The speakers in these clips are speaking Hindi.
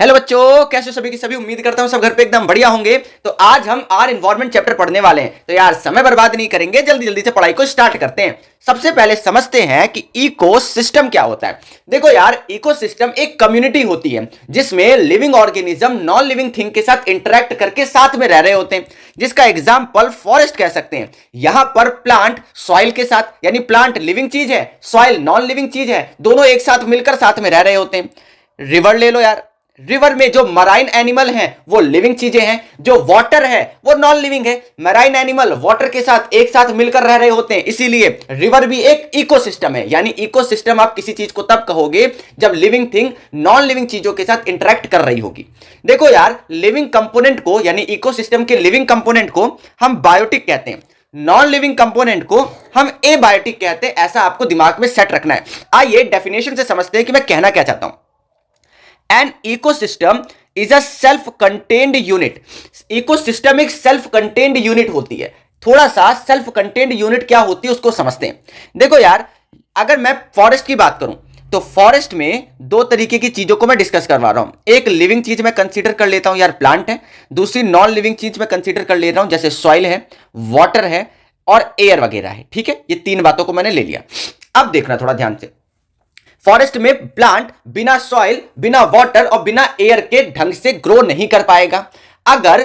हेलो बच्चों, कैसे हो सभी की सभी। उम्मीद करता हूं सब घर पे एकदम बढ़िया होंगे। तो आज हम आर इन्वायरमेंट चैप्टर पढ़ने वाले हैं। तो यार समय बर्बाद नहीं करेंगे, जल्दी जल्दी से पढ़ाई को स्टार्ट करते हैं। सबसे पहले समझते हैं कि इकोसिस्टम क्या होता है। देखो यार, इकोसिस्टम एक कम्युनिटी होती है जिसमें living organism non living thing के साथ इंटरेक्ट करके साथ में रह रहे होते हैं, जिसका एग्जाम्पल फॉरेस्ट कह सकते हैं। यहां पर प्लांट सॉइल के साथ, यानी प्लांट लिविंग चीज है, सॉइल नॉन लिविंग चीज है, दोनों एक साथ मिलकर साथ में रह रहे होते हैं। रिवर ले लो यार, रिवर में जो मराइन एनिमल हैं वो लिविंग चीजें हैं, जो वाटर है वो नॉन लिविंग है। मराइन एनिमल वाटर के साथ एक साथ मिलकर रह रहे होते हैं, इसीलिए रिवर भी एक इकोसिस्टम है। यानी इकोसिस्टम आप किसी चीज को तब कहोगे जब लिविंग थिंग नॉन लिविंग चीजों के साथ इंटरेक्ट कर रही होगी। देखो यार, लिविंग कंपोनेंट को यानी इकोसिस्टम के लिविंग कंपोनेंट को हम बायोटिक कहते हैं, नॉन लिविंग कंपोनेंट को हम एबायोटिक कहते हैं। ऐसा आपको दिमाग में सेट रखना है। आइए डेफिनेशन से समझते हैं कि मैं कहना क्या चाहता हूं। An ecosystem is a self-contained unit. Ecosystem एक सेल्फ कंटेन्ड यूनिट होती है। थोड़ा सा सेल्फ कंटेन्ड यूनिट क्या होती है उसको समझते हैं। देखो यार, अगर मैं फॉरेस्ट की बात करूं तो फॉरेस्ट में दो तरीके की चीजों को मैं डिस्कस करवा रहा हूं। एक लिविंग चीज मैं कंसीडर कर लेता हूं यार, प्लांट है। दूसरी नॉन लिविंग चीज मैं कंसीडर कर ले रहा हूं, जैसे सॉइल है, वाटर है और एयर वगैरह है। ठीक है, ये तीन बातों को मैंने ले लिया। अब देखना थोड़ा ध्यान से। फॉरेस्ट में प्लांट बिना सॉइल, बिना वाटर और बिना एयर के ढंग से ग्रो नहीं कर पाएगा। अगर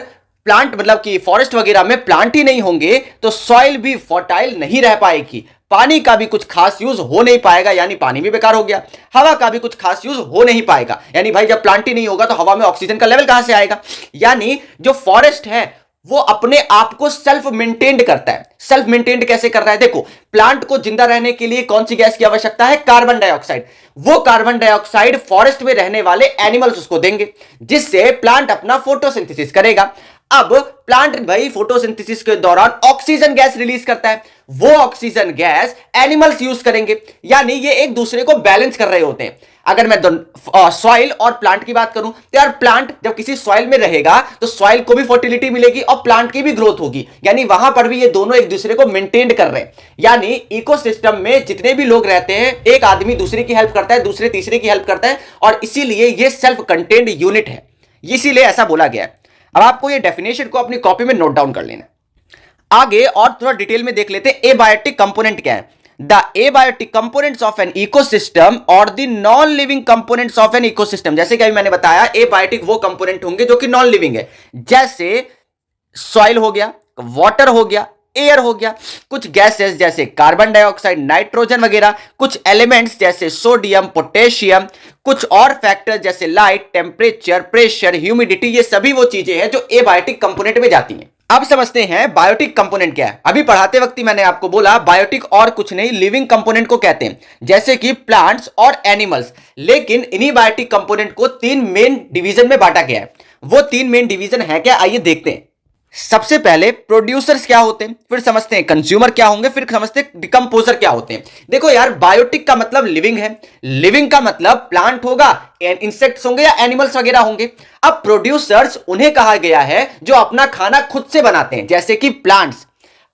प्लांट मतलब कि फॉरेस्ट वगैरह में प्लांट ही नहीं होंगे तो सॉइल भी फर्टाइल नहीं रह पाएगी, पानी का भी कुछ खास यूज हो नहीं पाएगा, यानी पानी भी बेकार हो गया। हवा का भी कुछ खास यूज हो नहीं पाएगा, यानी भाई जब प्लांट ही नहीं होगा तो हवा में ऑक्सीजन का लेवल कहां से आएगा। यानी जो फॉरेस्ट है वो अपने आप को सेल्फ मेंटेन्ड करता है। सेल्फ मेंटेन्ड कैसे कर रहा है? देखो, प्लांट को जिंदा रहने के लिए कौन सी गैस की आवश्यकता है? Carbon dioxide. वो कार्बन डाइऑक्साइड फॉरेस्ट में रहने वाले एनिमल्स उसको देंगे, जिससे प्लांट अपना फोटोसिंथेसिस करेगा। अब प्लांट भाई फोटोसिंथेसिस के दौरान ऑक्सीजन गैस रिलीज करता है, वो ऑक्सीजन गैस एनिमल्स यूज करेंगे। यानी ये एक दूसरे को बैलेंस कर रहे होते हैं। अगर मैं सॉइल और प्लांट की बात करूं तो यार, प्लांट जब किसी सॉइल में रहेगा तो सॉइल को भी फर्टिलिटी मिलेगी और प्लांट की भी ग्रोथ होगी। यानी वहां पर भी ये दोनों एक दूसरे को मेंटेन कर रहे हैं। यानी इकोसिस्टम में जितने भी लोग रहते हैं, एक आदमी दूसरे की हेल्प करता है, दूसरे तीसरे की हेल्प करता है, और इसीलिए ये सेल्फ कंटेन्ड यूनिट है, इसीलिए ऐसा बोला गया है। अब आपको ये डेफिनेशन को अपनी कॉपी में नोट डाउन कर लेना। आगे और थोड़ा डिटेल में देख लेते हैं एबायोटिक कंपोनेंट क्या है। The abiotic components of an ecosystem or the non-living components of an ecosystem, जैसे कि अभी मैंने बताया, एबायोटिक वो कंपोनेंट होंगे जो कि नॉन लिविंग है, जैसे सॉइल हो गया, वाटर हो गया, एयर हो गया, कुछ गैसेस जैसे कार्बन डाइऑक्साइड, नाइट्रोजन वगैरह, कुछ एलिमेंट्स जैसे सोडियम, पोटेशियम, कुछ और फैक्टर्स जैसे लाइट, टेम्परेचर, प्रेशर, ह्यूमिडिटी, ये सभी वो चीजें हैं जो एबायोटिक कंपोनेंट में जाती हैं। अब समझते हैं बायोटिक कंपोनेंट क्या है। अभी पढ़ाते वक्त ही मैंने आपको बोला बायोटिक और कुछ नहीं, लिविंग कंपोनेंट को कहते हैं, जैसे कि प्लांट्स और एनिमल्स। लेकिन इन्हीं बायोटिक कंपोनेंट को तीन मेन डिवीजन में बांटा गया है। वो तीन मेन डिवीजन है क्या, आइए देखते हैं। सबसे पहले प्रोड्यूसर्स क्या होते हैं, फिर समझते हैं कंज्यूमर क्या होंगे, फिर समझते हैं डिकम्पोजर क्या होते हैं। देखो यार, बायोटिक का मतलब लिविंग है, लिविंग का मतलब प्लांट होगा, इंसेक्ट्स होंगे या एनिमल्स वगैरह होंगे। अब प्रोड्यूसर्स उन्हें कहा गया है जो अपना खाना खुद से बनाते हैं, जैसे कि प्लांट्स,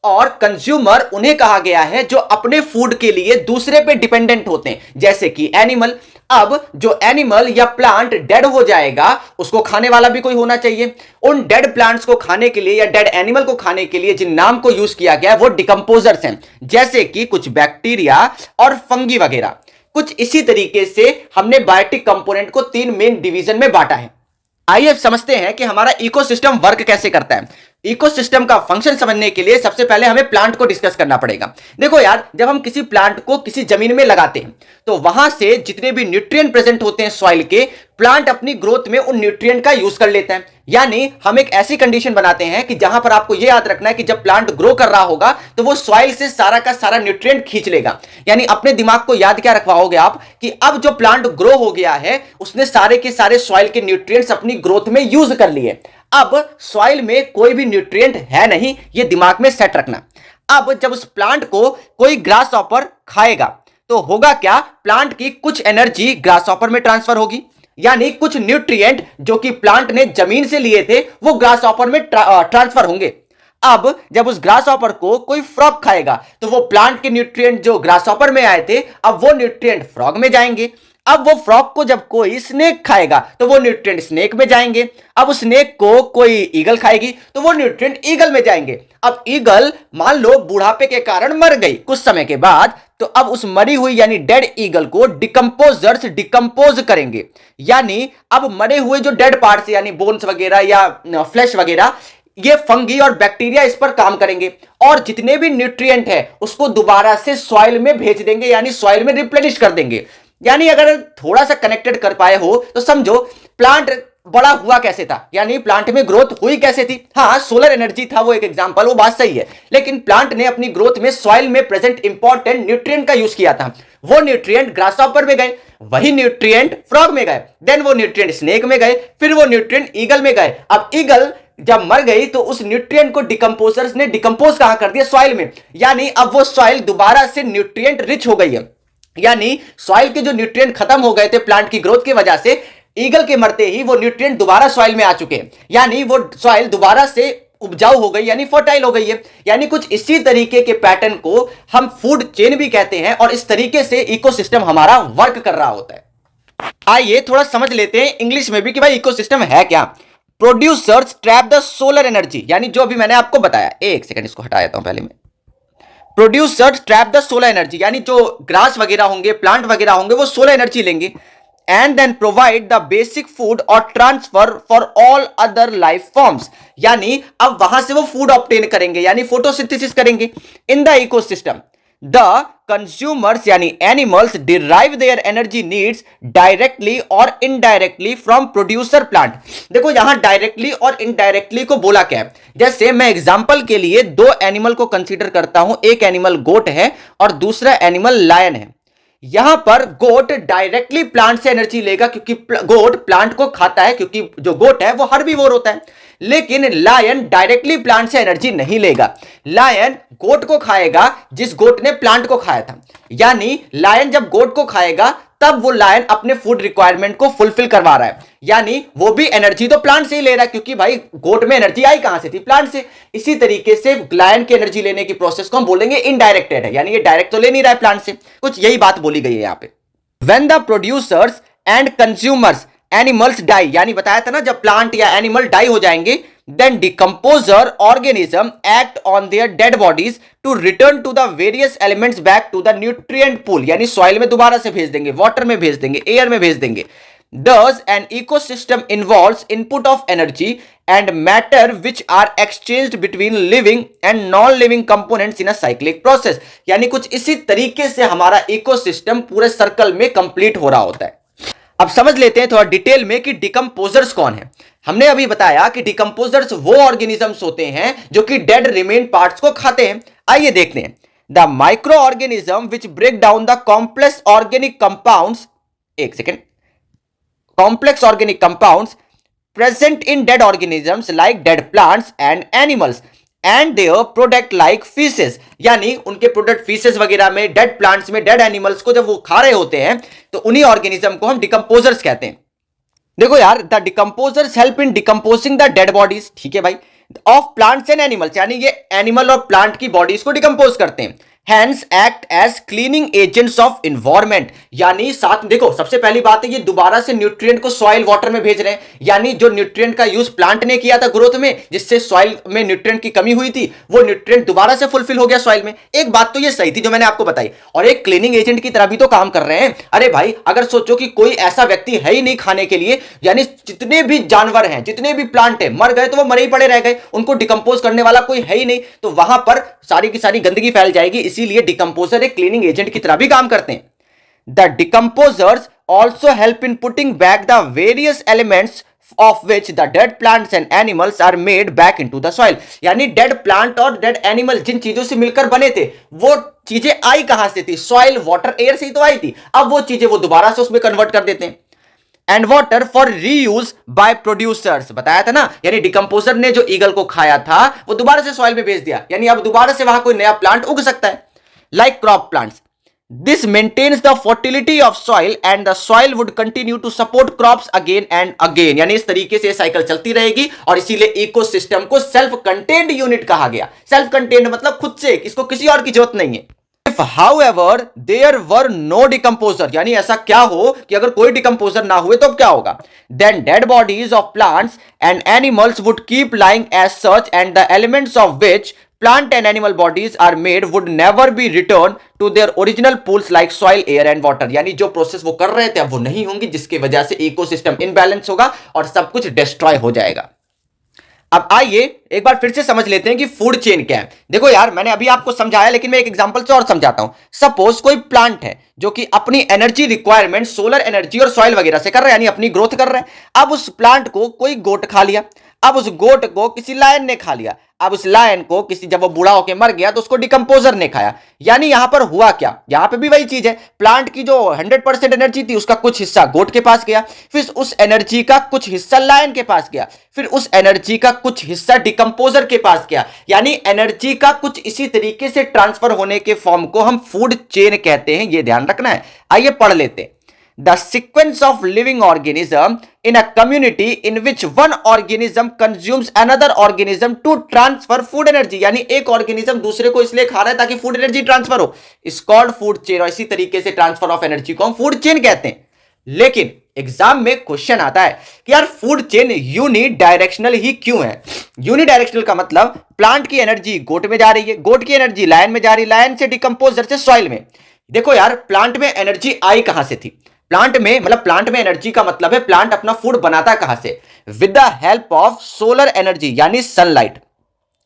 और कंज्यूमर उन्हें कहा गया है जो अपने फूड के लिए दूसरे पे डिपेंडेंट होते हैं, जैसे कि एनिमल। अब जो एनिमल या प्लांट डेड हो जाएगा उसको खाने वाला भी कोई होना चाहिए। उन डेड प्लांट्स को खाने के लिए या डेड एनिमल को खाने के लिए जिन नाम को यूज किया गया है वो डिकम्पोजर्स हैं, जैसे कि कुछ बैक्टीरिया और फंगी वगैरह। कुछ इसी तरीके से हमने बायोटिक कंपोनेंट को तीन मेन डिवीजन में बांटा है। आइए समझते हैं कि हमारा इकोसिस्टम वर्क कैसे करता है। इकोसिस्टम का फंक्शन समझने के लिए सबसे पहले हमें प्लांट को डिस्कस करना पड़ेगा। देखो यार, जब हम किसी प्लांट को किसी जमीन में लगाते हैं तो वहां से जितने भी न्यूट्रिएंट प्रेजेंट होते हैं सॉइल के, प्लांट अपनी ग्रोथ में उन न्यूट्रिएंट का यूज कर लेता है। यानी हम एक ऐसी कंडीशन बनाते हैं कि जहां पर आपको यह याद रखना है कि जब प्लांट ग्रो कर रहा होगा तो वो सॉइल से सारा का सारा न्यूट्रिएंट खींच लेगा। यानी अपने दिमाग को याद क्या रखवाओगे आप कि अब जो प्लांट ग्रो हो गया है उसने सारे के सारे सॉइल के न्यूट्रिएंट्स अपनी ग्रोथ में यूज कर लिए। अब सॉइल में कोई भी न्यूट्रिएंट है नहीं, ये दिमाग में सेट रखना। अब जब उस प्लांट को कोई ग्रास हॉपर खाएगा तो होगा क्या, प्लांट की कुछ एनर्जी ग्रास हॉपर में ट्रांसफर होगी, यानी कुछ न्यूट्रिएंट जो कि प्लांट ने जमीन से लिए थे वो ग्रास हॉपर में ट्रांसफर होंगे। अब जब उस ग्रास हॉपर को कोई फ्रॉग खाएगा तो वो प्लांट के न्यूट्रिएंट जो ग्रास हॉपर में आए थे अब वो न्यूट्रिएंट फ्रॉग में जाएंगे। अब वो फ्रॉग को जब कोई स्नेक खाएगा तो वो न्यूट्रिएंट स्नेक में जाएंगे। अब उस स्नेक को कोई ईगल खाएगी तो वो न्यूट्रिएंट ईगल में जाएंगे। अब ईगल मान लो बुढ़ापे के कारण मर गई कुछ समय के बाद, तो अब उस मरी हुई यानी डेड ईगल को डिकम्पोजर्स डिकम्पोज करेंगे। यानी अब मरे हुए जो डेड पार्ट्स यानी बोन्स वगैरह या फ्लैश वगैरह, ये फंगी और बैक्टीरिया इस पर काम करेंगे और जितने भी न्यूट्रिएंट है उसको दोबारा से सॉइल में भेज देंगे, यानी सॉइल में रिप्लेनिश कर देंगे। यानी अगर थोड़ा सा कनेक्टेड कर पाए हो तो समझो प्लांट बड़ा हुआ कैसे था, यानी प्लांट में ग्रोथ हुई कैसे थी। हाँ, सोलर एनर्जी था वो एक एग्जांपल, वो बात सही है, लेकिन प्लांट ने अपनी ग्रोथ में सॉइल में प्रेजेंट इंपॉर्टेंट न्यूट्रिएंट का यूज किया था। वो न्यूट्रिएंट ग्रासहॉपर में गए, वही न्यूट्रिएंट फ्रॉग में गए, देन वो न्यूट्रिएंट स्नेक में गए, फिर वो न्यूट्रिएंट ईगल में गए। अब ईगल जब मर गई तो उस न्यूट्रिएंट को डिकम्पोजर्स ने डिकम्पोज कहां कर दिया, सॉइल में। यानी अब वो सॉइल दोबारा से न्यूट्रिएंट रिच हो गई है। यानी सॉइल के जो न्यूट्रिएंट खत्म हो गए थे प्लांट की ग्रोथ की वजह से, ईगल के मरते ही वो न्यूट्रिएंट दोबारा सॉइल में आ चुके हैं। यानी वो सॉइल दोबारा से उपजाऊ हो गई, यानी फर्टाइल हो गई है। यानी कुछ इसी तरीके के पैटर्न को हम फूड चेन भी कहते हैं और इस तरीके से इकोसिस्टम हमारा वर्क कर रहा होता है। आइए थोड़ा समझ लेते हैं इंग्लिश में भी कि भाई इकोसिस्टम है क्या। Producers trap the solar energy, यानी जो अभी मैंने आपको बताया, एक सेकंड इसको हटा देता हूं पहले में। Producers trap the solar energy, यानी जो ग्रास वगैरह होंगे, प्लांट वगैरह होंगे, वो सोलर एनर्जी लेंगे and then provide the basic food और transfer for all other life forms. यानी अब वहां से वो फूड ऑब्टेन करेंगे, यानी फोटोसिंथेसिस करेंगे in the ecosystem. The consumers यानी animals derive their energy needs directly और इनडायरेक्टली फ्रॉम प्रोड्यूसर प्लांट। देखो यहां डायरेक्टली और इनडायरेक्टली को बोला क्या है, जैसे मैं एग्जांपल के लिए दो एनिमल को कंसीडर करता हूं, एक एनिमल गोट है और दूसरा एनिमल लायन है। यहां पर गोट डायरेक्टली प्लांट से एनर्जी लेगा क्योंकि गोट प्लांट को खाता है, क्योंकि जो गोट है वो हर्बीवोर होता है। लेकिन लायन डायरेक्टली प्लांट से एनर्जी नहीं लेगा, लायन गोट को खाएगा जिस गोट ने प्लांट को खाया था। यानी लायन जब गोट को खाएगा तब वो लायन अपने फूड रिक्वायरमेंट को फुलफिल करवा रहा है, यानी वो भी एनर्जी तो प्लांट से ही ले रहा है, क्योंकि भाई गोट में एनर्जी आई कहां से थी, प्लांट से। इसी तरीके से लायन की एनर्जी लेने की प्रोसेस को हम बोलेंगे इनडायरेक्टेड है, यानी ये डायरेक्ट तो ले नहीं रहा है प्लांट से। कुछ यही बात बोली गई है यहां पे। When the producers and consumers animals die, यानी बताया था ना जब प्लांट या एनिमल डाई हो जाएंगे, then decomposer organism act on their dead bodies to return to the various elements back to the nutrient pool, यानी सॉइल में दोबारा से भेज देंगे, वाटर में भेज देंगे, एयर में भेज देंगे। Thus an ecosystem involves input of energy and matter which are exchanged between living and non-living components in a cyclic process, यानी कुछ इसी तरीके से हमारा इकोसिस्टम पूरे सर्कल में कंप्लीट हो रहा होता है। अब समझ लेते हैं थोड़ा डिटेल में कि डिकम्पोजर्स कौन है। हमने अभी बताया कि डिकम्पोजर्स वो ऑर्गेनिजम्स होते हैं जो कि डेड रिमेन पार्ट्स को खाते हैं। आइए देखते हैं। The microorganism which break down the complex organic compounds, एक second, complex organic compounds present in dead organisms like dead plants and animals and their product like faeces, यानी उनके प्रोडक्ट फीसेस वगैरह में, डेड प्लांट्स में, डेड एनिमल्स को जब वो खा रहे होते हैं तो उन्हीं ऑर्गेनिज्म को हम डिकम्पोजर्स कहते हैं। देखो यार, the decomposers help in decomposing the dead bodies, ठीक है भाई, ऑफ प्लांट्स एंड एनिमल्स, यानी ये एनिमल और प्लांट की बॉडीज को डिकम्पोज करते हैं। Hence act as cleaning agents of environment, यानी साथ देखो सबसे पहली बात है ये दोबारा से न्यूट्रिएंट को सॉइल वाटर में भेज रहे हैं, यानी जो न्यूट्रिएंट का यूज प्लांट ने किया था ग्रोथ में, जिससे सॉइल में न्यूट्रिएंट की कमी हुई थी, वो न्यूट्रिएंट दोबारा से फुलफिल हो गया सॉइल में। एक बात तो ये सही थी जो मैंने आपको बताई, और एक क्लीनिंग एजेंट की तरह भी तो काम कर रहे हैं। अरे भाई, अगर सोचो कि कोई ऐसा व्यक्ति है ही नहीं खाने के लिए, यानी जितने भी जानवर हैं, जितने भी प्लांट है मर गए तो वो मरे ही पड़े रह गए, उनको डिकम्पोज करने वाला कोई है ही नहीं, तो वहां पर सारी की सारी गंदगी फैल जाएगी। इसीलिए डिकम्पोजर एक क्लीनिंग एजेंट की तरह भी काम करते हैं। The decomposers also help in putting back the various elements of which the dead plants and animals are made back into the soil, यानी डेड प्लांट और डेड एनिमल जिन चीजों से मिलकर बने थे वो चीजें आई कहां से थी, सॉइल वाटर एयर से ही तो आई थी। अब वो चीजें वो दोबारा से उसमें कन्वर्ट कर देते हैं। And water for reuse by producers, बताया था ना, यानी डिकम्पोजर ने जो ईगल को खाया था वो दोबारा से सॉइल में भेज दिया, यानी अब दोबारा से वहां कोई नया प्लांट उग सकता है, like crop plants. This maintains the fertility of soil and the soil would continue to support crops again and again, यानी इस तरीके से साइकिल चलती रहेगी और इसीलिए इकोसिस्टम को सेल्फ कंटेन्ड यूनिट कहा गया। सेल्फ कंटेन्ड मतलब खुद से, इसको किसी और की जरूरत नहीं है। If however there were no decomposer, यानी ऐसा क्या हो कि अगर कोई डिकम्पोजर ना हुए तो क्या होगा, then dead bodies of plants and animals would keep lying as such and the elements of which plant and animal bodies are made would never be returned to their original pools like soil, air and water। यानी जो प्रोसेस वो कर रहे थे अब वो नहीं होंगी, जिसकी वजह से इकोसिस्टम इनबैलेंस होगा और सब कुछ डिस्ट्रॉय हो जाएगा। अब आइए एक बार फिर से समझ लेते हैं कि फूड चेन क्या है। देखो यार, मैंने अभी आपको समझाया लेकिन मैं एक एग्जांपल से और समझाता हूं। सपोज कोई प्लांट है जो कि अपनी एनर्जी रिक्वायरमेंट सोलर एनर्जी और सॉइल वगैरह से कर रहा है, यानी अपनी ग्रोथ कर रहा है। अब उस प्लांट को कोई गोट खा लिया, अब उस गोट को किसी लायन ने खा लिया, अब उस लायन को किसी, जब वो बूढ़ा होकर मर गया तो उसको डिकम्पोजर ने खाया। यानी यहां पर हुआ क्या, यहां पे भी वही चीज है, प्लांट की जो 100% एनर्जी थी उसका कुछ हिस्सा गोट के पास गया, फिर उस एनर्जी का कुछ हिस्सा लायन के पास गया, फिर उस एनर्जी का कुछ हिस्सा डिकम्पोजर के पास गया। यानी एनर्जी का कुछ इसी तरीके से ट्रांसफर होने के फॉर्म को हम फूड चेन कहते हैं, ये ध्यान रखना है। आइए पढ़ लेते हैं। The sequence of living organism in a community in which one organism consumes another organism to transfer food energy, यानी एक ऑर्गेनिज्म दूसरे को इसलिए खा रहा है ताकि फूड एनर्जी ट्रांसफर हो, इज कॉल्ड फूड चेन। और इसी तरीके से ट्रांसफर ऑफ एनर्जी को हम फूड चेन कहते हैं। लेकिन एग्जाम में क्वेश्चन आता है कि यार फूड चेन यूनिडायरेक्शनल ही क्यों है। यूनिडायरेक्शनल का मतलब प्लांट की एनर्जी गोट में जा रही है, गोट की एनर्जी लायन में जा रही है, लायन से डिकम्पोजर से सॉइल में। देखो यार, प्लांट में एनर्जी आई कहां से थी, प्लांट में एनर्जी का मतलब है प्लांट अपना फूड बनाता कहां से, with the help of solar energy यानी सनलाइट।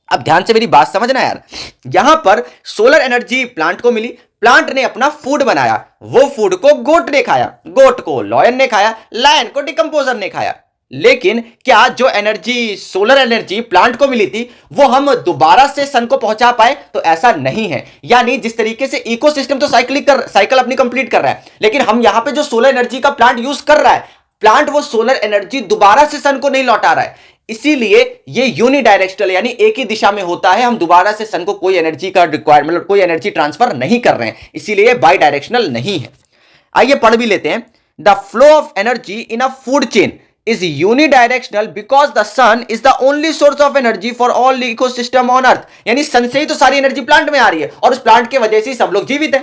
अब ध्यान से मेरी बात समझना यार, यहां पर सोलर एनर्जी प्लांट को मिली, प्लांट ने अपना फूड बनाया, वो फूड को गोट ने खाया, गोट को लायन ने खाया, लायन को डिकम्पोजर ने खाया। लेकिन क्या जो एनर्जी सोलर एनर्जी प्लांट को मिली थी वो हम दोबारा से सन को पहुंचा पाए, तो ऐसा नहीं है। यानी जिस तरीके से इकोसिस्टम तो साइकिल अपनी कंप्लीट कर रहा है, लेकिन हम यहां पे जो सोलर एनर्जी का प्लांट यूज कर रहा है, प्लांट वो सोलर एनर्जी दोबारा से सन को नहीं लौटा रहा है। इसीलिए ये यूनिडायरेक्शनल यानी एक ही दिशा में होता है, हम दोबारा से सन को कोई एनर्जी का रिक्वायरमेंट कोई एनर्जी ट्रांसफर नहीं कर रहे हैं, इसीलिए बाई डायरेक्शनल नहीं है। आइए पढ़ भी लेते हैं। The flow of energy in a food chain is unidirectional because the sun is the only source of energy for all ecosystem on earth। यानी सन से ही तो सारी एनर्जी प्लांट में आ रही है और उस प्लांट के वजह से ही सब लोग जीवित हैं।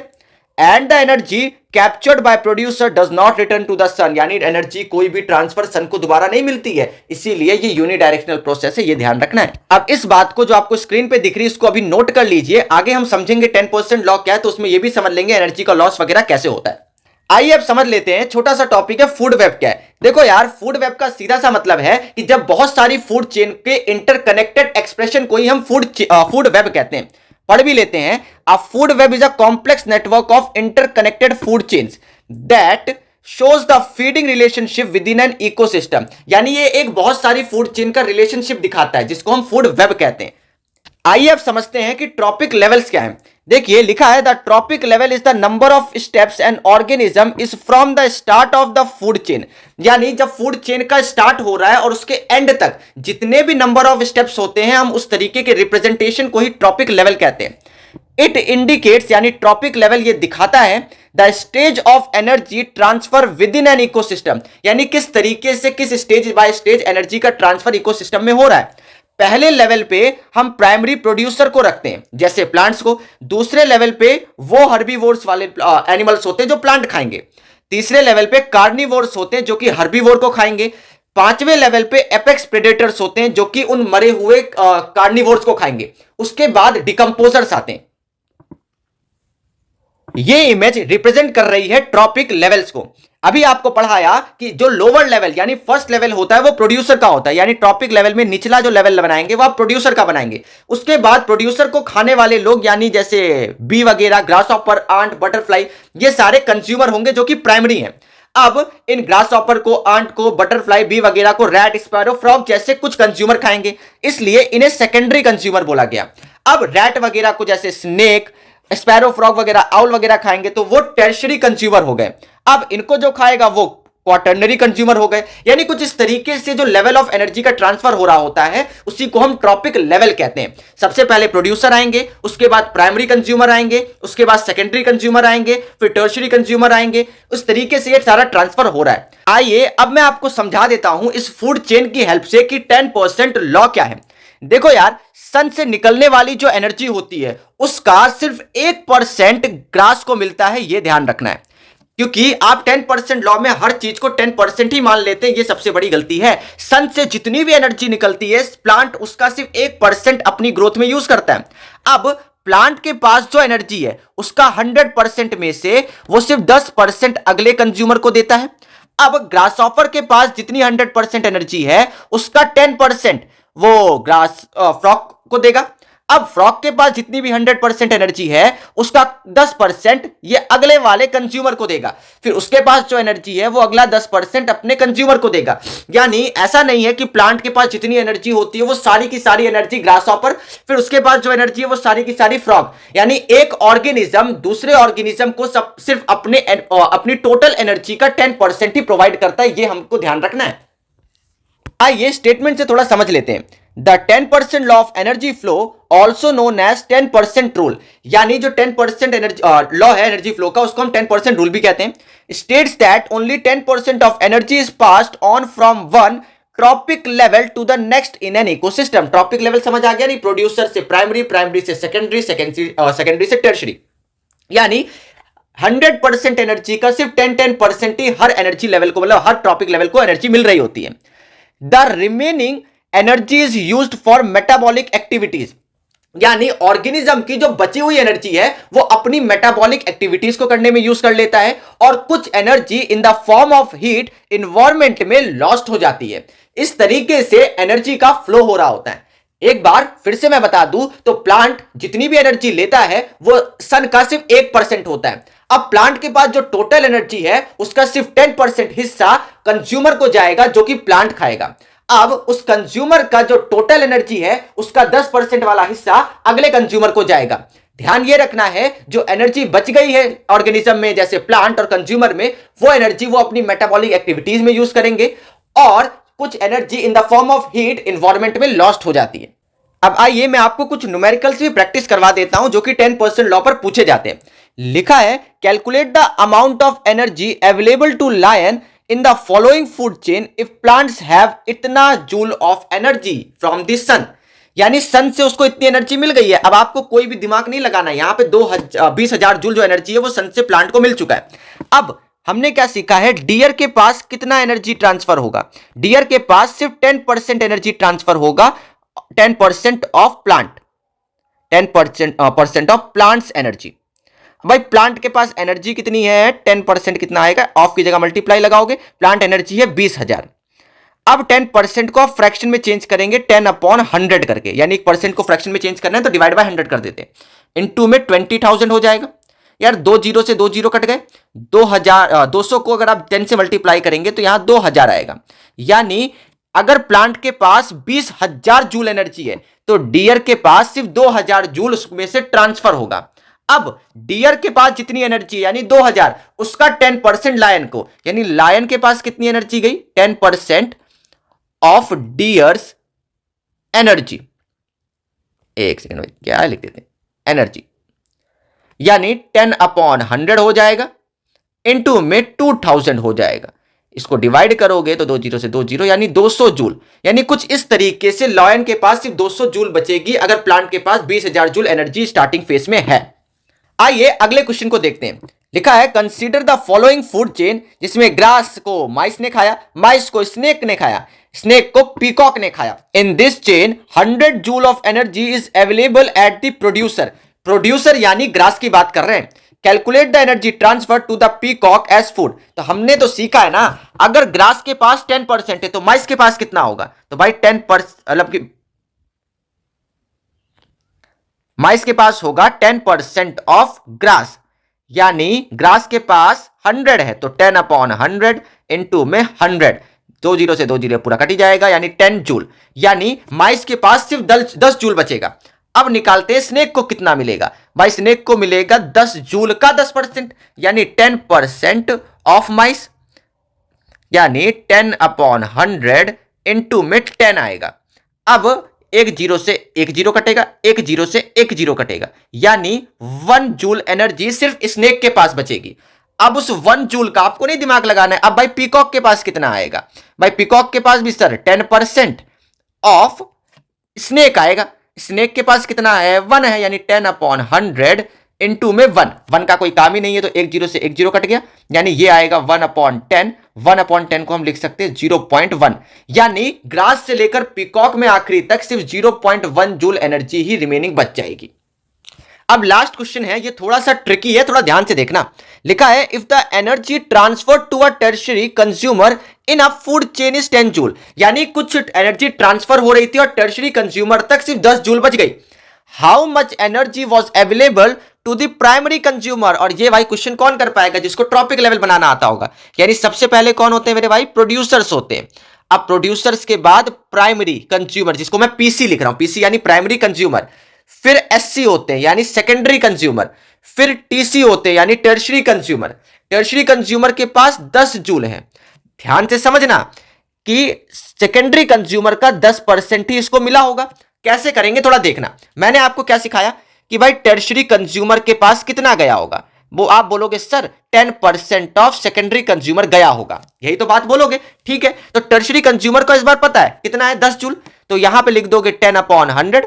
And the energy captured by producer does not return to the sun, यानी एनर्जी कोई भी ट्रांसफर सन को दोबारा नहीं मिलती है, इसीलिए ये यूनिडायरेक्शनल प्रोसेस है, ये ध्यान रखना है। अब इस बात को जो आपको स्क्रीन पे दिख रही है इसको अभी नोट कर लीजिए, आगे हम समझेंगे 10% लॉ क्या है तो उसमें ये भी समझ लेंगे एनर्जी का लॉस वगैरह कैसे होता है। आइए अब समझ लेते हैं, छोटा सा टॉपिक है फूड वेब क्या है। देखो यार, फूड वेब का सीधा सा मतलब है कि जब बहुत सारी फूड चेन के इंटरकनेक्टेड एक्सप्रेशन को ही हम फूड वेब कहते हैं। पढ़ भी लेते हैं। अ food web is a complex network of interconnected food chains that shows the feeding relationship with in an ecosystem. यानी ये एक बहुत सारी फूड चेन का रिलेशनशिप दिखाता है जिसको हम फूड वेब कहते हैं। आइए अब समझते हैं कि ट्रॉपिक लेवल्स क्या हैं। देखिए लिखा है the trophic level is the number of steps an organism is from the start of the food chain. यानी जब फूड चेन का स्टार्ट हो रहा है और उसके एंड तक जितने भी नंबर ऑफ स्टेप्स होते हैं, हम उस तरीके के रिप्रेजेंटेशन को ही ट्रॉपिक लेवल कहते हैं। इट इंडिकेट्स यानी ट्रॉपिक लेवल ये दिखाता है the stage of energy transfer with in an ecosystem, यानी किस तरीके से किस स्टेज बाय स्टेज एनर्जी का ट्रांसफर इकोसिस्टम में हो रहा है। पहले लेवल पे हम प्राइमरी प्रोड्यूसर को रखते हैं जैसे प्लांट्स को, दूसरे लेवल पे वो हर्बीवोर्स वाले एनिमल्स होते हैं जो प्लांट खाएंगे, तीसरे लेवल पे कार्निवोर्स होते हैं जो कि हर्बीवोर को खाएंगे, पांचवें लेवल पे एपेक्स प्रेडेटर्स होते हैं जो कि उन मरे हुए कार्निवोर्स को खाएंगे, उसके बाद डिकम्पोजर्स आते हैं। ये इमेज रिप्रेजेंट कर रही है ट्रॉपिक लेवल्स को। अभी आपको पढ़ाया कि जो लोअर लेवल यानी फर्स्ट लेवल होता है वो प्रोड्यूसर का होता है, यानी ट्रॉपिक लेवल में निचला जो लेवल बनाएंगे वो आप प्रोड्यूसर का बनाएंगे। उसके बाद प्रोड्यूसर को खाने वाले लोग यानी जैसे बी वगैरह, ग्रासहॉपर, आंट, बटरफ्लाई, ये सारे कंज्यूमर होंगे जो कि प्राइमरी हैं। अब इन ग्रासहॉपर को, आंट को, बटरफ्लाई, बी वगैरह को रैट, स्पैरो, फ्रॉग जैसे कुछ कंज्यूमर खाएंगे, इसलिए इन्हें सेकेंडरी कंज्यूमर बोला गया। अब रैट वगैरह को जैसे स्नेक, स्पैरो, फ्रॉग वगैरह, आउल वगैरह खाएंगे तो वो टर्शियरी कंज्यूमर हो गए। अब इनको जो खाएगा वो क्वाटरनरी कंज्यूमर हो गए। यानी कुछ इस तरीके से जो लेवल ऑफ एनर्जी का ट्रांसफर हो रहा होता है उसी को हम ट्रॉपिक लेवल कहते हैं। सबसे पहले प्रोड्यूसर आएंगे, उसके बाद प्राइमरी कंज्यूमर आएंगे, उसके बाद सेकेंडरी कंज्यूमर आएंगे, फिर टर्शियरी कंज्यूमर आएंगे। उस तरीके से ये सारा ट्रांसफर हो रहा है। आइए अब मैं आपको समझा देता हूं इस फूड चेन की हेल्प से कि 10% लॉ क्या है। देखो यार, सन से निकलने वाली जो एनर्जी होती है उसका सिर्फ 1% ग्रास को मिलता है, यह ध्यान रखना है। क्योंकि आप 10% लॉ में हर चीज को 10% ही मान लेते हैं, यह सबसे बड़ी गलती है। सन से जितनी भी एनर्जी निकलती है प्लांट उसका सिर्फ 1% अपनी ग्रोथ में यूज करता है। अब प्लांट के पास जो एनर्जी है उसका 100% में से वो सिर्फ 10% अगले कंज्यूमर को देता है। अब ग्रासहॉपर के पास जितनी 100% एनर्जी है उसका 10% वो फ्रॉग को देगा। अब फ्रॉग के पास जितनी भी 100% एनर्जी है उसका 10% ये अगले वाले कंज्यूमर को देगा। फिर उसके पास जो एनर्जी है वो अगला 10% अपने कंज्यूमर को देगा। यानी ऐसा नहीं है कि प्लांट के पास जितनी एनर्जी होती है वो सारी की सारी एनर्जी ग्रासहॉपर, फिर उसके पास जो एनर्जी है वो सारी की सारी फ्रॉग। यानी एक ऑर्गेनिज्म दूसरे ऑर्गेनिज्म को सिर्फ अपनी टोटल एनर्जी का 10% ही प्रोवाइड करता है, ये हमको ध्यान रखना है। आइए स्टेटमेंट से थोड़ा समझ लेते हैं। The 10% law of energy flow also known as 10% rule, यानी जो 10% एनर्जी लॉ है एनर्जी फ्लो का उसको हम 10% रूल भी कहते हैं। States that only 10% of energy is passed on from one trophic level to the next in an ecosystem. Trophic level समझ आ गया नहीं, प्रोड्यूसर से प्राइमरी, प्राइमरी से सेकेंडरी, सेकेंडरी से टर्शरी। यानी 100% एनर्जी का सिर्फ 10% ही हर एनर्जी लेवल को, मतलब हर ट्रॉपिक लेवल को एनर्जी मिल रही होती है। The remaining energy is used for metabolic activities, यानी ऑर्गेनिज्म की जो बची हुई एनर्जी है वो अपनी मेटाबॉलिक एक्टिविटीज को करने में यूज कर लेता है, और कुछ energy in the form of heat environment में लॉस्ट हो जाती है। इस तरीके से एनर्जी का फ्लो हो रहा होता है। एक बार फिर से मैं बता दूं तो प्लांट जितनी भी एनर्जी लेता है वो सन का सिर्फ 1% होता है। अब प्लांट के पास जो टोटल एनर्जी है उसका सिर्फ 10% हिस्सा कंज्यूमर को जाएगा जो कि प्लांट खाएगा। अब उस कंज्यूमर का जो टोटल एनर्जी है उसका 10% वाला हिस्सा अगले कंज्यूमर को जाएगा। ध्यान ये रखना है जो एनर्जी बच गई है ऑर्गेनिज्म में जैसे प्लांट और कंज्यूमर में, वो एनर्जी वो अपनी मेटाबॉलिक एक्टिविटीज में यूज करेंगे, और कुछ energy in the form of heat environment में लॉस्ट हो जाती है। अब आइए मैं आपको कुछ न्यूमेरिकल्स भी प्रैक्टिस करवा देता हूं जो कि 10% लॉ पर पूछे जाते हैं। लिखा है calculate the amount of energy available to lion in the following food chain if plants have इतना joule of energy from the sun. यानी सन से उसको इतनी एनर्जी मिल गई है। अब आपको कोई भी दिमाग नहीं लगाना है, यहां पे 20,000 जूल जो एनर्जी है वो सन से प्लांट को मिल चुका है। अब हमने क्या सीखा है, डियर के पास कितना एनर्जी ट्रांसफर होगा। डियर के पास सिर्फ 10% एनर्जी ट्रांसफर होगा, 10% of plant, 10% of plants energy. भाई प्लांट के पास एनर्जी कितनी है, 10% कितना आएगा, ऑफ की जगह मल्टीप्लाई लगाओगे, प्लांट एनर्जी है 20,000। अब 10% को आप फ्रैक्शन में चेंज करेंगे 10/100 करके, यानी 1% को फ्रैक्शन में चेंज करना है तो डिवाइड बाय 100 कर देते हैं। इनटू में 20,000 हो जाएगा। यार 2 जीरो से 2 जीरो कट गए, 200 को अगर आप 10 से मल्टीप्लाई करेंगे तो यहां 2000 आएगा। यानी अगर प्लांट के पास 20,000 जूल एनर्जी है तो डियर के पास सिर्फ 2000 जूल उसमें से ट्रांसफर होगा। अब डियर के पास जितनी एनर्जी यानी 2000, उसका 10% लायन को, यानी लायन के पास कितनी एनर्जी गई, 10% ऑफ डियर्स एनर्जी। एक सेकेंड में क्या लिख देते हैं, एनर्जी, यानी 10/100 हो जाएगा, इनटू में 2000 हो जाएगा। इसको डिवाइड करोगे तो 2 जीरो से 2 जीरो, यानी 200 जूल। यानी कुछ इस तरीके से लायन के पास सिर्फ 200 जूल बचेगी अगर प्लांट के पास 20,000 जूल एनर्जी स्टार्टिंग फेज में है। आइए अगले क्वेश्चन को देखते हैं। लिखा है consider the following food chain, जिसमें ग्रास को माइस ने खाया, माइस को स्नेक ने खाया, स्नेक को पीकॉक ने खाया। In this chain 100 joule of energy is available at the producer. Producer यानी ग्रास की बात कर रहे हैं। Calculate the energy transfer to the peacock as food. तो हमने तो सीखा है ना, अगर ग्रास के पास 10% है तो माइस के पास कितना होगा, तो भाई 10%, मतलब माइस के पास होगा 10% ऑफ ग्रास, यानी ग्रास के पास 100 है तो 10/100 इनटू में 100, 2 जीरो से 2 जीरो पूरा कट ही जाएगा, यानी 10 जूल। यानी माइस के पास सिर्फ 10 जूल बचेगा। अब निकालते हैं स्नेक को कितना मिलेगा, भाई स्नेक को मिलेगा 10 जूल का 10%, यानी 10% ऑफ माइस, यानी 10/100 इनटू में 10 आएगा। अब 1 जीरो से 1 जीरो कटेगा, 1 जीरो से 1 जीरो कटेगा, यानी 1 जूल एनर्जी सिर्फ स्नेक के पास बचेगी। अब उस 1 जूल का आपको नहीं दिमाग लगाना है। अब भाई पीकॉक के पास कितना आएगा, भाई पीकॉक के पास भी सर 10% ऑफ स्नेक आएगा, स्नेक के पास कितना है, 1 है, यानी 10/100 इंटू में 1 का कोई काम ही नहीं है, तो एक जीरो से एक जीरो कट गया, यानी ये आएगा 1/10। 1/10 को हम लिख सकते हैं 0.1, यानी ग्रास से लेकर पीकॉक में आखिरी तक सिर्फ 0.1 जूल एनर्जी ही रिमेनिंग बच जाएगी। अब लास्ट क्वेश्चन है, ये थोड़ा सा ट्रिकी है, थोड़ा ध्यान से देखना। लिखा है if the energy transfer to a tertiary consumer in a food chain is 10 joule, यानी कुछ एनर्जी ट्रांसफर हो रही थी और टर्शियरी कंज्यूमर तक सिर्फ 10 जूल बच गई। How much energy was available to the primary consumer, और ये भाई क्वेश्चन कौन कर पाएगा, जिसको ट्रॉपिक लेवल बनाना आता होगा। यानी सबसे पहले कौन होते हैं मेरे भाई, प्रोड्यूसर्स होते हैं। अब प्रोड्यूसर्स के बाद प्राइमरी कंज्यूमर, जिसको मैं पीसी लिख रहा हूं, पीसी यानी प्राइमरी कंज्यूमर, फिर एससी होते हैं यानी सेकेंडरी कंज्यूमर, फिर टीसी होते हैं यानी टर्शियरी कंज्यूमर। टर्शियरी कंज्यूमर के पास 10 जूल है। ध्यान से समझना कि सेकेंडरी कंज्यूमर का 10% ही इसको मिला होगा। कैसे करेंगे थोड़ा देखना। मैंने आपको क्या सिखाया कि भाई टर्शियरी कंज्यूमर के पास कितना गया होगा, वो आप बोलोगे सर 10% ऑफ सेकेंडरी कंज्यूमर गया होगा, यही तो बात बोलोगे। ठीक है, तो टर्शियरी कंज्यूमर को इस बार पता है कितना है, 10 जूल, तो यहां पे लिख दोगे 10/100,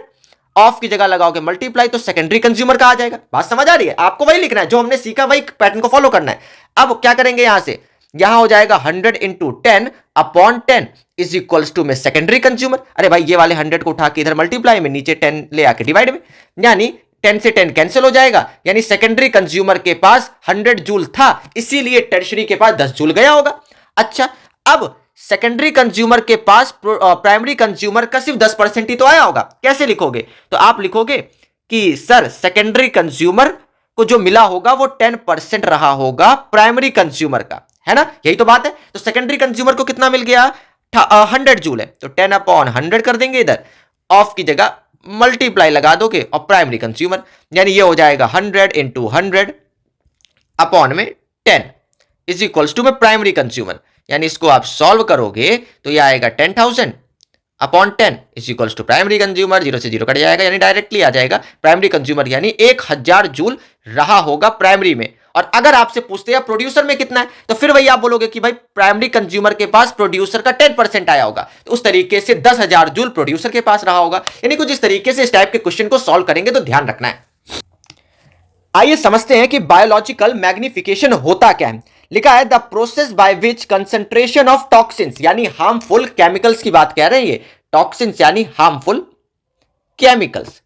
ऑफ की जगह लगाओगे मल्टीप्लाई, तो सेकेंडरी कंज्यूमर का आ जाएगा। बात समझ आ रही है, आपको वही लिखना है जो हमने सीखा, वही पैटर्न को फॉलो करना है। अब क्या करेंगे, यहां से यहां हो जाएगा 100 इंटू 10/10 इज इक्वल्स टू में सेकेंडरी कंज्यूमर। अरे भाई ये वाले 100 को उठा के इधर मल्टीप्लाई में, नीचे 10 ले आके डिवाइड में, यानी 10 से 10 कैंसिल हो जाएगा, यानी सेकेंडरी कंज्यूमर के पास 100 जूल था, इसीलिए टर्शियरी के पास 10 जूल गया होगा। अच्छा, अब सेकेंडरी कंज्यूमर के पास प्राइमरी कंज्यूमर का सिर्फ 10% ही तो आया होगा। कैसे लिखोगे, तो आप लिखोगे कि सर सेकेंडरी कंज्यूमर को जो मिला होगा वो 10% रहा होगा प्राइमरी कंज्यूमर का, है ना, यही तो बात है। तो सेकेंडरी कंज्यूमर को कितना मिल गया, 100 जूल है, तो 10/100 कर देंगे, इधर ऑफ की जगह मल्टीप्लाई लगा दोगे, और प्राइमरी कंज्यूमर यानी ये हो जाएगा 100 इंटू 100 अपॉन में 10 इज इक्वल्स टू में प्राइमरी कंज्यूमर, यानी इसको आप सॉल्व करोगे तो ये आएगा 10,000/10 is equals to primary consumer, 0 से 0 कट जाएगा, यानी डायरेक्टली आ जाएगा प्राइमरी कंज्यूमर, यानी 1000 जूल रहा होगा प्राइमरी में। और अगर आपसे पूछते हैं प्रोड्यूसर में कितना है, तो फिर वही आप बोलोगे कि भाई प्राइमरी कंज्यूमर के पास प्रोड्यूसर का 10% आया होगा, तो उस तरीके से 10,000 जूल प्रोड्यूसर के पास रहा होगा। यानी कुछ इस तरीके से इस टाइप के क्वेश्चन को सॉल्व करेंगे तो ध्यान रखना है। आइए समझते हैं कि बायोलॉजिकल मैग्निफिकेशन होता क्या है। लिखा है the process by which concentration of toxins, यानी हार्मफुल केमिकल्स की बात कह रहे हैं ये, टॉक्सिन्स यानी harmful chemicals,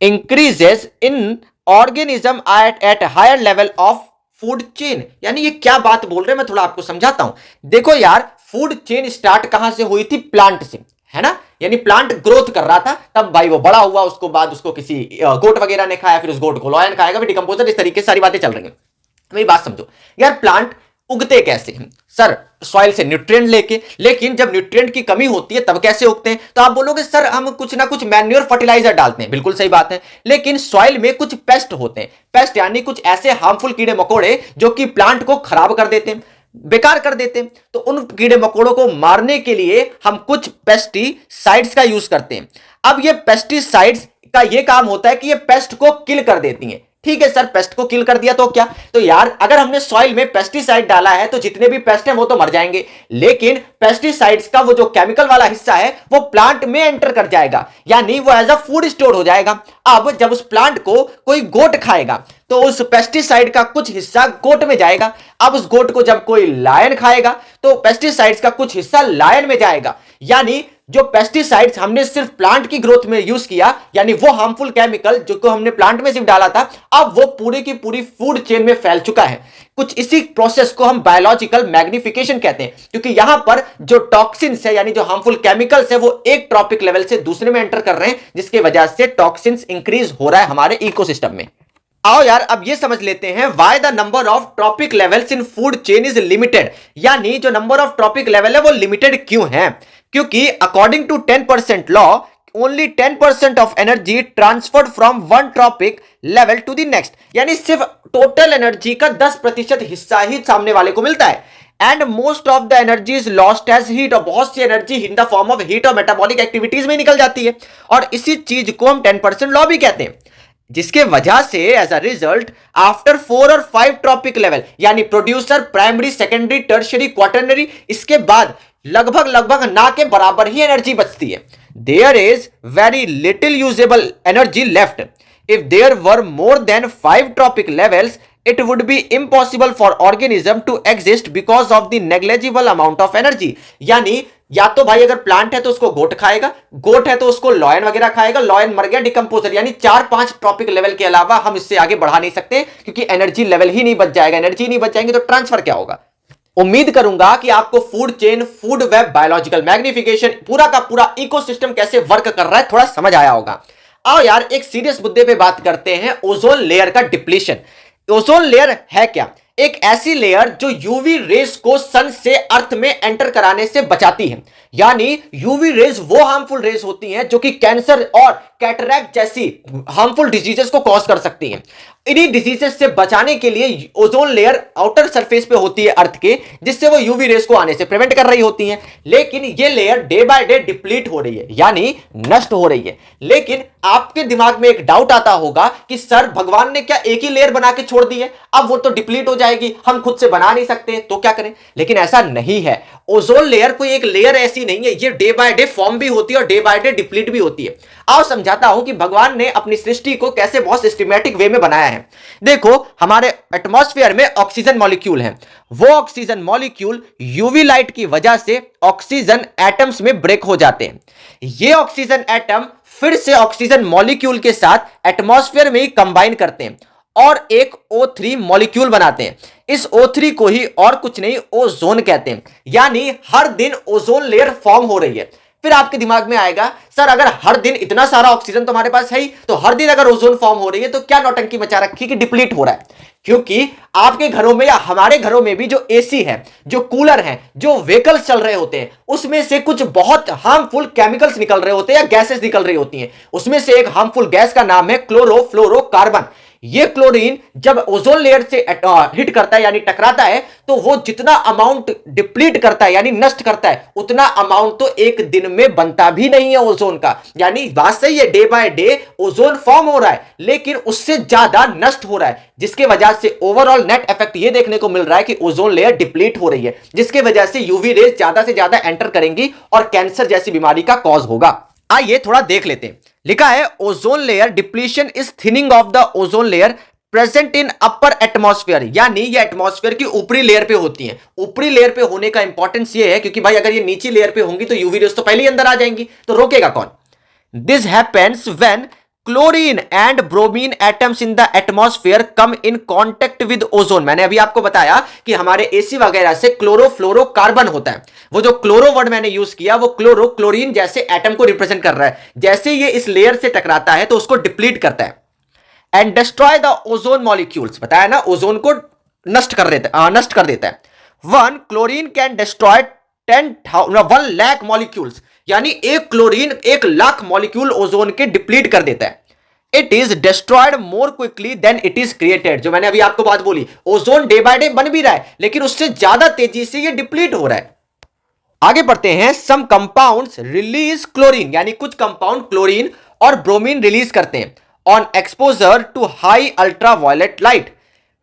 increases in organism at higher level of food chain. यानी ये क्या बात बोल रहे हैं, मैं थोड़ा आपको समझाता हूं। देखो यार, फूड चेन स्टार्ट कहां से हुई थी, प्लांट से, है ना, यानी प्लांट ग्रोथ कर रहा था, तब भाई वो बड़ा हुआ, उसको बाद उसको किसी गोट वगैरह ने खाया, फिर उस गोट को लॉयन खाएगा, फिर डिकम्पोजर, इस तरीके से सारी बातें चल रही हैं। मेरी बात समझो यार, प्लांट उगते कैसे हैं सर, सॉइल से न्यूट्रिएंट लेके, लेकिन जब न्यूट्रिएंट की कमी होती है तब कैसे उगते हैं, तो आप बोलोगे सर हम कुछ ना कुछ मैन्योर फर्टिलाइजर डालते हैं, बिल्कुल सही बात है, लेकिन सॉइल में कुछ पेस्ट होते हैं, पेस्ट यानी कुछ ऐसे हार्मफुल कीड़े मकोड़े जो कि प्लांट को खराब कर देते हैं, बेकार कर देते हैं, तो उन कीड़े मकोड़ों को मारने के लिए हम कुछ पेस्टिसाइड्स का यूज करते हैं। अब ये पेस्टिसाइड्स का ये काम होता है कि ये पेस्ट को किल कर देती हैं। ठीक है सर, पेस्ट को किल कर दिया तो क्या, तो यार अगर हमने सॉइल में पेस्टिसाइड डाला है तो जितने भी पेस्ट हैं वो तो मर जाएंगे, लेकिन पेस्टिसाइड्स का वो जो केमिकल वाला हिस्सा है वो प्लांट में एंटर कर जाएगा, यानी वो एज अ फूड स्टोर हो जाएगा। अब जब उस प्लांट को कोई गोट खाएगा तो उस पेस्टिसाइड का कुछ हिस्सा गोट में जाएगा, अब उस गोट को जब कोई लायन खाएगा तो पेस्टिसाइड्स का कुछ हिस्सा लायन में जाएगा, यानी जो पेस्टिसाइड्स हमने सिर्फ प्लांट की ग्रोथ में यूज किया, यानी वो हार्मफुल केमिकल जो को हमने प्लांट में सिर्फ डाला था, अब वो पूरी की पूरी फूड चेन में फैल चुका है। कुछ इसी प्रोसेस को हम बायोलॉजिकल मैग्निफिकेशन कहते हैं, क्योंकि यहां पर जो टॉक्सिन्स है यानी जो हार्मफुल केमिकल्स है वो एक ट्रॉपिक लेवल से दूसरे में एंटर कर रहे हैं, जिसकी वजह से टॉक्सिन्स इंक्रीज हो रहा है हमारे इकोसिस्टम में। आओ यार अब ये समझ लेते हैं why the number of trophic levels in food chain is limited, यानी जो नंबर ऑफ ट्रॉपिक लेवल है वो लिमिटेड क्यों है, क्योंकि according to 10% law only 10% of energy transferred from one trophic level to the next, यानी सिर्फ टोटल एनर्जी का 10% हिस्सा ही सामने वाले को मिलता है, and most of the energy is lost as heat, और बहुत सी energy in the form of heat और मेटाबॉलिक एक्टिविटीज में निकल जाती है, और इसी चीज को हम 10% लॉ भी कहते हैं, जिसके वजह से एज अ रिजल्ट आफ्टर 4 और 5 ट्रॉपिक लेवल यानी producer, primary, secondary, tertiary, quaternary, इसके बाद लगभग ना के बराबर ही एनर्जी बचती है। There is very little usable energy left. If there were more than 5 trophic levels, it would be impossible for organism to exist because of the negligible amount of energy. यानी या तो भाई अगर प्लांट है तो उसको गोट खाएगा, गोट है तो उसको लॉयन वगैरह खाएगा, लॉयन मर गया डिकम्पोजर. यानी 4-5 ट्रॉपिक लेवल के अलावा हम इससे आगे बढ़ा नहीं सकते क्योंकि एनर्जी लेवल ही नहीं बच जाएगा. एनर्जी नहीं बच जाएंगे तो ट्रांसफर क्या होगा. उम्मीद करूंगा कि आपको food chain, food web, biological magnification, पूरा का पूरा इकोसिस्टम कैसे वर्क कर रहा है थोड़ा समझ आया होगा. आओ यार एक सीरियस मुद्दे पे बात करते हैं, ओजोन लेयर का डिप्लीशन. ओजोन लेयर है क्या? एक ऐसी लेयर जो यूवी रेस को सन से अर्थ में एंटर कराने से बचाती है. यानी यूवी रेस वो हार्मफुल रेस होती हैं जो कि कैंसर और कैटरैक्ट जैसी हार्मफुल डिजीजेस को कॉज कर सकती हैं. इन्हीं डिजीजेस से बचाने के लिए ओजोन लेयर आउटर सरफेस पे होती है अर्थ के, जिससे वो यूवी रेस को आने से प्रिवेंट कर रही होती हैं. लेकिन ये layer day by day deplete हो रही है, यानी नष्ट हो रही है. लेकिन आपके दिमाग में एक डाउट आता होगा कि सर भगवान ने क्या एक ही लेयर बना के छोड़ दी है, अब वो तो डिप्लीट हो जाएगी, हम खुद से बना नहीं सकते तो क्या करें. लेकिन ऐसा नहीं है. ओजोन लेयर कोई एक लेयर ऐसी नहीं है, ये डे बाय डे फॉर्म भी होती है और डे बाय डे डिप्लीट भी होती है. आओ समझाता हूं कि भगवान ने अपनी सृष्टि को कैसे बहुत सिस्टमैटिक वे में बनाया है. देखो हमारे एटमॉस्फेयर में ऑक्सीजन मॉलिक्यूल है. वो ऑक्सीजन मॉलिक्यूल यूवी लाइट की वजह से ऑक्सीजन एटम्स में ब्रेक हो जाते हैं. ये ऑक्सीजन एटम फिर से ऑक्सीजन मॉलिक्यूल के साथ एटमॉस्फेयर में ही कंबाइन करते हैं और एक O3 मॉलिक्यूल बनाते हैं. इस O3 को ही और कुछ नहीं ओजोन कहते हैं. यानी हर दिन ओजोन लेयर फॉर्म हो रही है. फिर आपके दिमाग में आएगा सर अगर हर दिन इतना सारा ऑक्सीजन तो हमारे पास है ही, तो हर दिन अगर ओजोन फॉर्म हो रही है तो क्या नौटंकी मचा रखी कि डिप्लीट हो रहा है. क्योंकि आपके घरों में या हमारे घरों में भी जो एसी है, जो कूलर है, जो व्हीकल्स चल रहे होते हैं, उसमें से कुछ बहुत हार्मफुल केमिकल्स निकल रहे होते हैं या गैसेस निकल रही होती हैं. उसमें से एक हार्मफुल गैस का नाम है क्लोरोफ्लोरोकार्बन. ये क्लोरीन जब ओजोन लेयर से हिट करता है यानी टकराता है तो वो जितना अमाउंट डिप्लीट करता है यानी नष्ट करता है, उतना अमाउंट तो एक दिन में बनता भी नहीं है ओजोन का. यानी बात सही है, day by day ozone form हो रहा है लेकिन उससे ज्यादा नष्ट हो रहा है, जिसके वजह से ओवरऑल नेट इफेक्ट ये देखने को मिल रहा है कि ओजोन लेयर डिप्लीट हो रही है, जिसके वजह से यूवी रेज ज्यादा से ज्यादा एंटर करेंगी और कैंसर जैसी बीमारी का कॉज होगा. आइए थोड़ा देख लेते हैं. लिखा है ozone layer depletion is thinning of the ozone layer present in upper atmosphere. यानी ये एटमॉस्फेयर की ऊपरी लेयर पे होती हैं. ऊपरी लेयर पे होने का इंपॉर्टेंस ये है क्योंकि भाई अगर ये नीचे लेयर पे होंगी तो यूवी रेज तो पहले ही अंदर आ जाएंगी, तो रोकेगा कौन. This happens when chlorine and bromine atoms in the atmosphere come in contact with ozone. मैंने अभी आपको बताया कि हमारे एसी वगैरह से क्लोरोफ्लोरोकार्बन होता है. वो जो क्लोरो वर्ड मैंने यूज किया वो क्लोरीन जैसे एटम को रिप्रेजेंट कर रहा है. जैसे ये इस लेयर से टकराता है तो उसको डिप्लीट करता है and destroy the ozone molecules. बताया ना, ओजोन को नष्ट कर देता है. 1 chlorine can destroy 1 lakh molecules. यानी एक क्लोरीन 1 लाख मॉलिक्यूल ओजोन के डिप्लीट कर देता है. It is destroyed more quickly than it is created. जो मैंने अभी आपको बात बोली, ओजोन डे बाय डे बन भी रहा है लेकिन उससे ज्यादा तेजी से ये डिप्लीट हो रहा है. आगे बढ़ते हैं. Some compounds release chlorine. यानी कुछ कंपाउंड क्लोरीन और ब्रोमीन रिलीज करते हैं on exposure to high ultraviolet light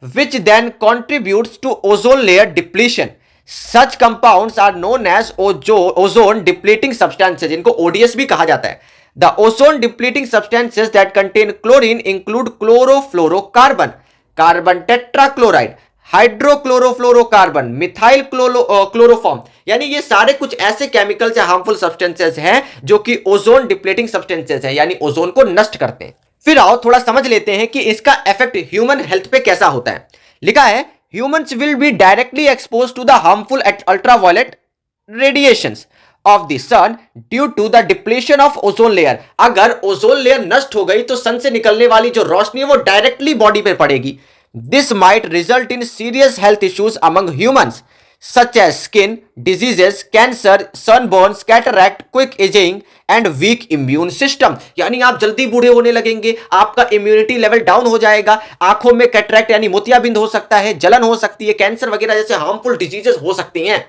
which then contributes to ozone layer depletion. Such compounds are known as ozone depleting substances. इनको ODS भी कहा जाता है. The ozone depleting substances that contain chlorine include chlorofluorocarbon, carbon tetrachloride, hydrochlorofluorocarbon, methyl chloroform. यानी ये सारे कुछ ऐसे केमिकल्स या हार्मफुल सब्सटेंसेस हैं जो कि ओजोन डिप्लीटिंग सब्सटेंसेस हैं, यानी ओजोन को नष्ट करते हैं. फिर आओ थोड़ा समझ लेते हैं कि इसका इफेक्ट ह्यूमन हेल्थ पे कैसा होता है. लिखा है humans will be directly exposed to the harmful ultraviolet radiations of the sun due to the depletion of ozone layer. अगर ओजोन लेयर नष्ट हो गई तो सन से निकलने वाली जो रोशनी है वो डायरेक्टली बॉडी पे पड़ेगी. This might result in serious health issues among humans such as skin diseases, cancer, sunburns, cataract, quick aging and weak immune system. यानी आप जल्दी बूढ़े होने लगेंगे, आपका इम्यूनिटी लेवल डाउन हो जाएगा, आंखों में कैटरैक्ट यानी मोतियाबिंद हो सकता है, जलन हो सकती है, कैंसर वगैरह जैसे हार्मफुल डिजीजेस हो सकती हैं.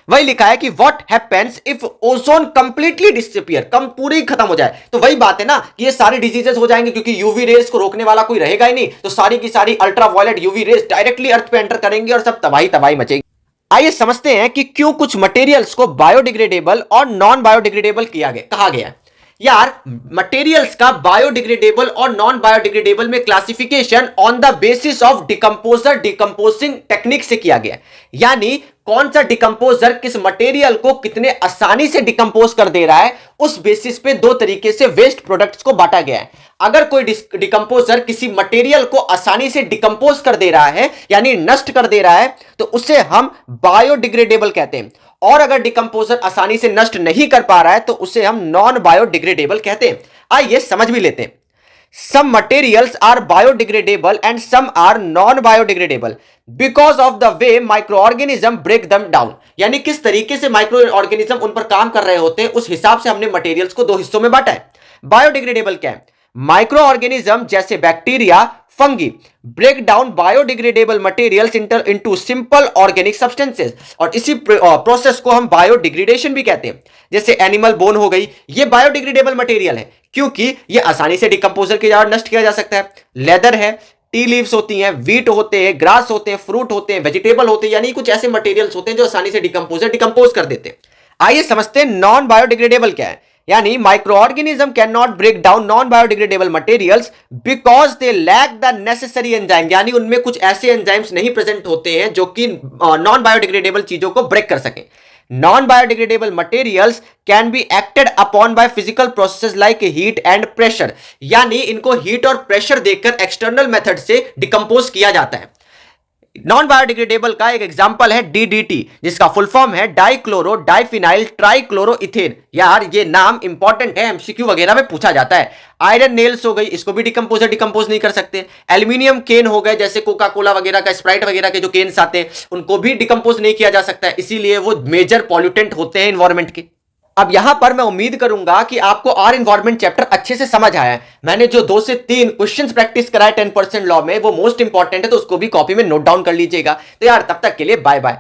वही लिखा है कि what happens if ozone completely disappear. कम पूरी खत्म हो जाए. तो वही बात है ना कि ये सारे डिजीजेस हो जाएंगे क्योंकि यूवी रेस को रोकने वाला कोई रहेगा ही नहीं, तो सारी की सारी अल्ट्रावायलेट यूवी रेस डायरेक्टली अर्थ पे एंटर करेंगे और सब तबाही मचेगी. आइए समझते हैं कि क्यों कुछ मटेरियल्स को बायोडिग्रेडेबल और नॉन बायोडिग्रेडेबल कहा गया है. यार मटेरियल्स का बायोडिग्रेडेबल और नॉन बायोडिग्रेडेबल में classification on the basis of decomposer decomposing technique से किया गया। यानी कौन सा डिकम्पोजर किस मटेरियल को कितने आसानी से डिकम्पोज कर दे रहा है, उस बेसिस पे दो तरीके से वेस्ट प्रोडक्ट्स को बांटा गया है। अगर कोई डिकम्पोजर किसी मटेरियल को आसानी से डिकम्पोज कर दे रहा है यानी नष्ट कर दे रहा है तो उसे हम बायोडिग्रेडेबल कहते हैं, और अगर डिकम्पोजर आसानी से नष्ट नहीं कर पा रहा है तो उसे हम नॉन बायोडिग्रेडेबल कहते हैं। आइए समझ भी लेते हैं। Some materials are biodegradable and some are non-biodegradable because of the way microorganism break them down। यानी किस तरीके से माइक्रो ऑर्गेनिज्म उन पर काम कर रहे होते हैं, उस हिसाब से हमने मटेरियल्स को दो हिस्सों में बांटा है। बायोडिग्रेडेबल क्या है? माइक्रो ऑर्गेनिज्म जैसे bacteria, fungi break down biodegradable materials into simple organic substances, और इसी प्रोसेस को हम बायोडिग्रेडेशन भी कहते हैं। जैसे एनिमल बोन हो गई, ये बायोडिग्रेडेबल मटेरियल है क्योंकि ये आसानी से डिकम्पोजर के द्वारा नष्ट किया जा सकता है। लेदर है, टी लीव्स होती हैं, वीट होते हैं, ग्रास होते हैं, फ्रूट होते हैं, वेजिटेबल होते हैं, यानी कुछ ऐसे मटेरियल्स होते हैं जो आसानी से डिकम्पोज कर देते हैं। आइए समझते हैं नॉन बायोडिग्रेडेबल क्या है। यानी microorganism can not break down non biodegradable materials because they lack the necessary enzyme, यानी उनमें कुछ ऐसे एंजाइम्स नहीं प्रेजेंट होते हैं जो कि नॉन बायोडिग्रेडेबल चीजों को ब्रेक कर सकें। Non biodegradable materials can be acted upon by physical processes like heat and pressure, यानी इनको हीट और प्रेशर देकर एक्सटर्नल मेथड से डिकम्पोज किया जाता है। नॉन बायोडिग्रेडेबल का एक एग्जांपल है डीडीटी, जिसका फुल फॉर्म है डाइक्लोरो डाइफिनाइल ट्राइक्लोरोइथेन। यार ये नाम इंपॉर्टेंट है, एमसीक्यू वगैरह में पूछा जाता है। आयरन नेल्स हो गई, इसको भी डिकम्पोज नहीं कर सकते। एल्यूमिनियम केन हो गए, जैसे कोका कोला वगैरह का, स्प्राइट वगैरह के जो केन्स आते हैं उनको भी डिकम्पोज नहीं किया जा सकता है, इसीलिए वो मेजर पॉल्यूटेंट होते हैं एनवायरमेंट के। अब यहां पर मैं उम्मीद करूंगा कि आपको आर एनवायरमेंट चैप्टर अच्छे से समझ आया है। मैंने जो 2 से 3 क्वेश्चंस प्रैक्टिस कराए 10% लॉ में, वो मोस्ट इंपॉर्टेंट है, तो उसको भी कॉपी में नोट डाउन कर लीजिएगा। तो यार तब तक के लिए बाय बाय।